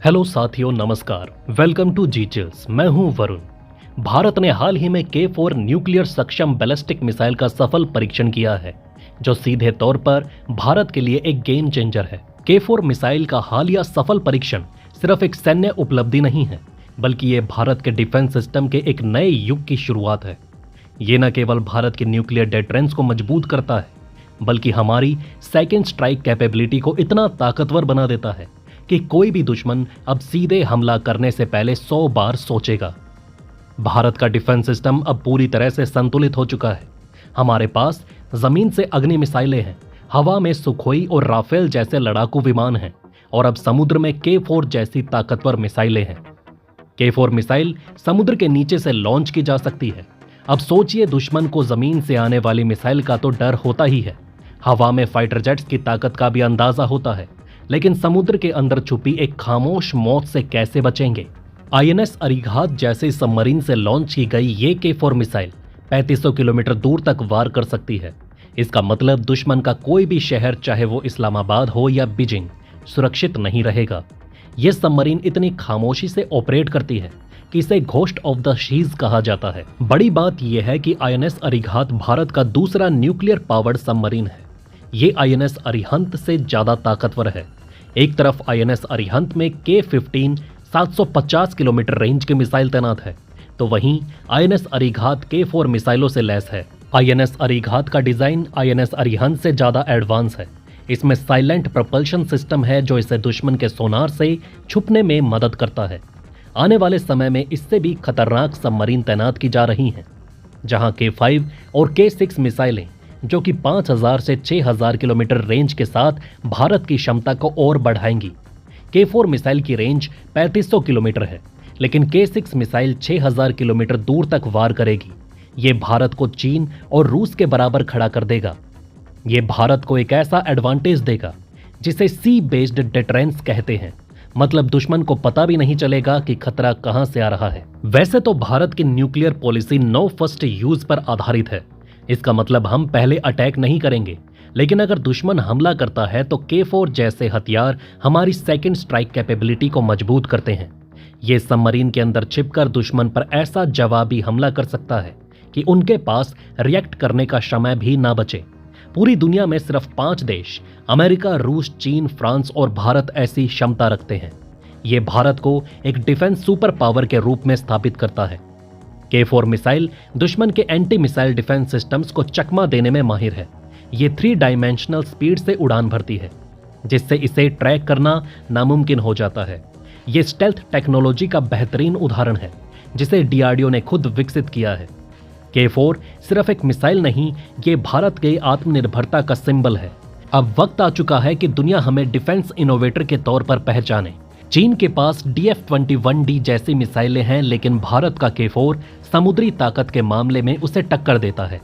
Hello साथियों, नमस्कार। Welcome to जीचर्स। मैं हूं वरुण। भारत ने हाल ही में K4 न्यूक्लियर सक्षम बैलिस्टिक मिसाइल का सफल परीक्षण किया है, जो सीधे तौर पर भारत के लिए एक गेम चेंजर है। K4 मिसाइल का हालिया सफल परीक्षण सिर्फ एक सैन्य उपलब्धि नहीं है, बल्कि ये भारत के डिफेंस सिस्टम के एक नए युग की शुरुआत है। ये न केवल भारत की न्यूक्लियर डिफेंस को मजबूत करता है, बल्कि हमारी सेकेंड स्ट्राइक कैपेबिलिटी को इतना ताकतवर बना देता है कि कोई भी दुश्मन अब सीधे हमला करने से पहले 100 बार सोचेगा। भारत का डिफेंस सिस्टम अब पूरी तरह से संतुलित हो चुका है। हमारे पास जमीन से अग्नि मिसाइलें हैं, हवा में सुखोई और राफेल जैसे लड़ाकू विमान हैं, और अब समुद्र में K4 जैसी ताकतवर मिसाइलें हैं। K4 मिसाइल समुद्र के नीचे से लॉन्च की जा सकती है। अब सोचिए, दुश्मन को जमीन से आने वाली मिसाइल का तो डर होता ही है, हवा में फाइटर जेट्स की ताकत का भी अंदाजा होता है, लेकिन समुद्र के अंदर छुपी एक खामोश मौत से कैसे बचेंगे? INS अरिघात जैसे सबमरीन से लॉन्च की गई ये K4 मिसाइल 3500 किलोमीटर दूर तक वार कर सकती है। इसका मतलब दुश्मन का कोई भी शहर, चाहे वो इस्लामाबाद हो या बीजिंग, सुरक्षित नहीं रहेगा। ये सबमरीन इतनी खामोशी से ऑपरेट करती है कि इसे घोस्ट ऑफ द शीज कहा जाता है। बड़ी बात यह है कि INS अरिघात भारत का दूसरा न्यूक्लियर पावर्ड सबमरीन है। ये INS अरिहंत से ज्यादा ताकतवर है। एक तरफ INS अरिहंत में K-15 750 किलोमीटर रेंज की मिसाइल तैनात है, तो वहीं INS अरिघात K4 मिसाइलों से लैस है। INS अरिघात का डिजाइन INS अरिहंत से ज्यादा एडवांस है। इसमें साइलेंट propulsion सिस्टम है, जो इसे दुश्मन के सोनार से छुपने में मदद करता है। आने वाले समय में इससे भी खतरनाक सबमरीन तैनात की जा रही हैं, जहां K5 और K6 मिसाइलें, जो कि 5000 से 6000 किलोमीटर रेंज के साथ भारत की क्षमता को और बढ़ाएंगी। K4 मिसाइल की रेंज 3500 किलोमीटर है, लेकिन K6 मिसाइल 6000 किलोमीटर दूर तक वार करेगी। ये भारत को चीन और रूस के बराबर खड़ा कर देगा। ये भारत को एक ऐसा एडवांटेज देगा जिसे सी बेस्ड डिटरेंस कहते हैं। मतलब दुश्मन को पता भी नहीं चलेगा कि खतरा कहां से आ रहा है। वैसे तो भारत की nuclear policy no first use पर आधारित है। इसका मतलब हम पहले अटैक नहीं करेंगे, लेकिन अगर दुश्मन हमला करता है तो K4 जैसे हथियार हमारी सेकेंड स्ट्राइक कैपेबिलिटी को मजबूत करते हैं। ये सबमरीन के अंदर छिपकर दुश्मन पर ऐसा जवाबी हमला कर सकता है कि उनके पास रिएक्ट करने का समय भी ना बचे। पूरी दुनिया में सिर्फ 5 देश, अमेरिका, रूस, चीन, फ्रांस और भारत ऐसी क्षमता रखते हैं। ये भारत को एक डिफेंस सुपर पावर के रूप में स्थापित करता है। K4 मिसाइल दुश्मन के एंटी मिसाइल डिफेंस सिस्टम्स को चकमा देने में माहिर है। ये 3 डायमेंशनल स्पीड से उड़ान भरती है, जिससे इसे ट्रैक करना नामुमकिन हो जाता है। ये स्टेल्थ टेक्नोलॉजी का बेहतरीन उदाहरण है, जिसे DRDO ने खुद विकसित किया है। K4 सिर्फ एक मिसाइल नहीं, ये भारत के आत्मनिर्भरता का सिंबल है। अब वक्त आ चुका है कि दुनिया हमें डिफेंस इनोवेटर के तौर पर पहचाने। चीन के पास DF-21D जैसी मिसाइलें हैं, लेकिन भारत का K4 समुद्री ताकत के मामले में उसे टक्कर देता है।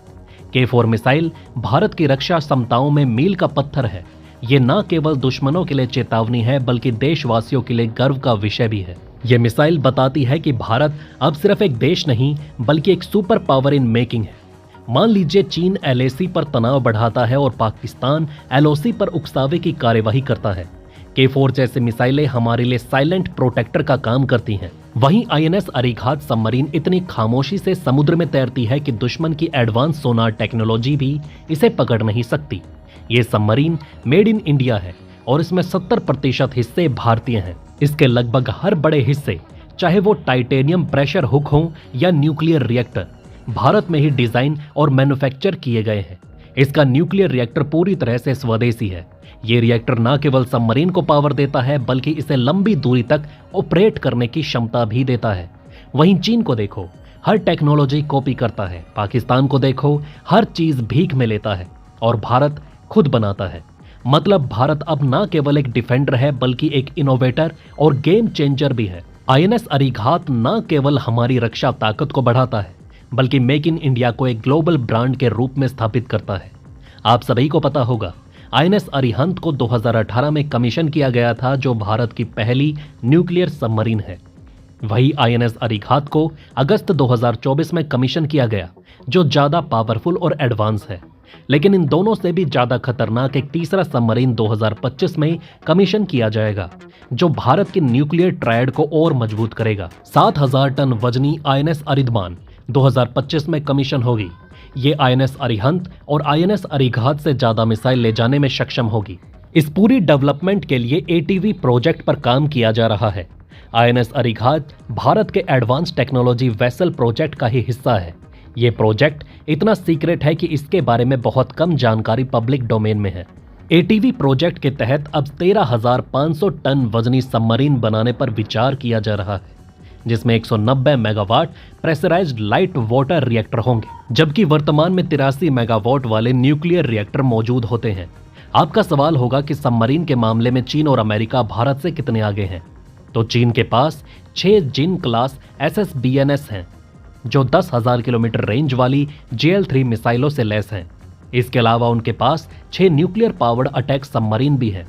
K4 मिसाइल भारत की रक्षा क्षमताओं में मील का पत्थर है। ये न केवल दुश्मनों के लिए चेतावनी है, बल्कि देशवासियों के लिए गर्व का विषय भी है। ये मिसाइल बताती है कि भारत अब सिर्फ एक देश नहीं, बल्कि एक सुपर पावर इन मेकिंग है। मान लीजिए चीन LAC पर तनाव बढ़ाता है और पाकिस्तान LOC पर उकसावे की कार्यवाही करता है। K4 जैसे मिसाइलें हमारे लिए साइलेंट प्रोटेक्टर का काम करती हैं। वहीं INS अरिघात सबमरीन इतनी खामोशी से समुद्र में तैरती है कि दुश्मन की एडवांस सोनार टेक्नोलॉजी भी इसे पकड़ नहीं सकती। ये सबमरीन मेड इन इंडिया है और इसमें 70% हिस्से भारतीय हैं। इसके लगभग हर बड़े हिस्से, चाहे वो टाइटेनियम प्रेशर हुक हो या न्यूक्लियर रिएक्टर, भारत में ही डिजाइन और मैन्युफैक्चर किए गए हैं। इसका न्यूक्लियर रिएक्टर पूरी तरह से स्वदेशी है। ये रिएक्टर न केवल सबमरीन को पावर देता है, बल्कि इसे लंबी दूरी तक ऑपरेट करने की क्षमता भी देता है। वहीं चीन को देखो, हर टेक्नोलॉजी कॉपी करता है। पाकिस्तान को देखो, हर चीज भीख में लेता है, और भारत खुद बनाता है। मतलब भारत अब न केवल एक डिफेंडर है, बल्कि एक इनोवेटर और गेम चेंजर भी है। INS अरिघात न केवल हमारी रक्षा ताकत को बढ़ाता है, बल्कि मेक इन इंडिया को एक ग्लोबल ब्रांड के रूप में स्थापित करता है। आप सभी को पता होगा, INS अरिहंत को 2018 में कमीशन किया गया था, जो भारत की पहली न्यूक्लियर सबमरीन है। वही INS अरिघात को अगस्त 2024 में कमीशन किया गया, जो ज्यादा पावरफुल और एडवांस है। लेकिन इन दोनों से भी ज्यादा खतरनाक एक तीसरा सबमरीन 2025 में कमीशन किया जाएगा, जो भारत की न्यूक्लियर ट्रायड को और मजबूत करेगा। 7,000 टन वजनी INS अरिधमान 2025 में कमीशन होगी। ये INS अरिहंत और INS अरिघात से ज्यादा मिसाइल ले जाने में सक्षम होगी। इस पूरी डेवलपमेंट के लिए ATV प्रोजेक्ट पर काम किया जा रहा है। INS अरिघात भारत के एडवांस टेक्नोलॉजी वेसल प्रोजेक्ट का ही हिस्सा है। ये प्रोजेक्ट इतना सीक्रेट है कि इसके बारे में बहुत कम जानकारी पब्लिक डोमेन में है। ATV प्रोजेक्ट के तहत अब 13,500 टन वजनी सबमरीन बनाने पर विचार किया जा रहा है, जिसमें 190 megawatt pressurised light water reactor होंगे, जबकि वर्तमान में 83 मेगावाट वाले न्यूक्लियर रिएक्टर मौजूद होते हैं। आपका सवाल होगा कि सबमरीन के मामले में चीन और अमेरिका भारत से कितने आगे हैं। तो चीन के पास 6 जिन क्लास SSBNS हैं, जो 10,000 किलोमीटर रेंज वाली JL-3 मिसाइलों से लैस हैं। इसके अलावा उनके पास 6 न्यूक्लियर पावर्ड अटैक सबमरीन भी है।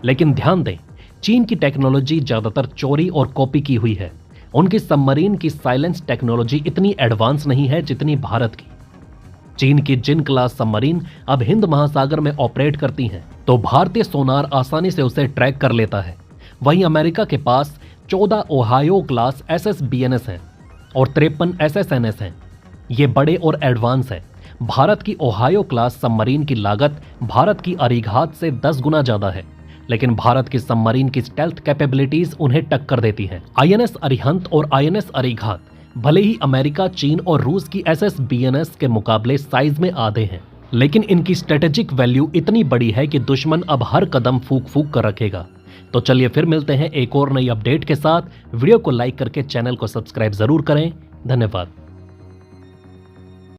लेकिन ध्यान दें, चीन की टेक्नोलॉजी ज्यादातर चोरी और कॉपी की हुई है। उनकी सबमरीन की साइलेंस टेक्नोलॉजी इतनी एडवांस नहीं है जितनी भारत की। चीन की जिन क्लास सबमरीन अब हिंद महासागर में ऑपरेट करती हैं, तो भारतीय सोनार आसानी से उसे ट्रैक कर लेता है। वहीं अमेरिका के पास 14 ओहायो क्लास SSBNS हैं और 53 SSNS हैं। ये बड़े और एडवांस हैं। भारत की ओहायो क्लास सबमरीन की लागत भारत की अरिघात से 10 गुना ज्यादा है, लेकिन भारत की सबमरीन की स्टेल्थ कैपेबिलिटीज उन्हें टक्कर देती हैं। INS अरिहंत और INS अरिघात भले ही अमेरिका, चीन और रूस की SSBNS के मुकाबले साइज में आधे हैं, लेकिन इनकी स्ट्रेटेजिक वैल्यू इतनी बड़ी है कि दुश्मन अब हर कदम फूक फूक कर रखेगा। तो चलिए फिर मिलते हैं एक और नई अपडेट के साथ। वीडियो को लाइक करके चैनल को सब्सक्राइब जरूर करें। धन्यवाद।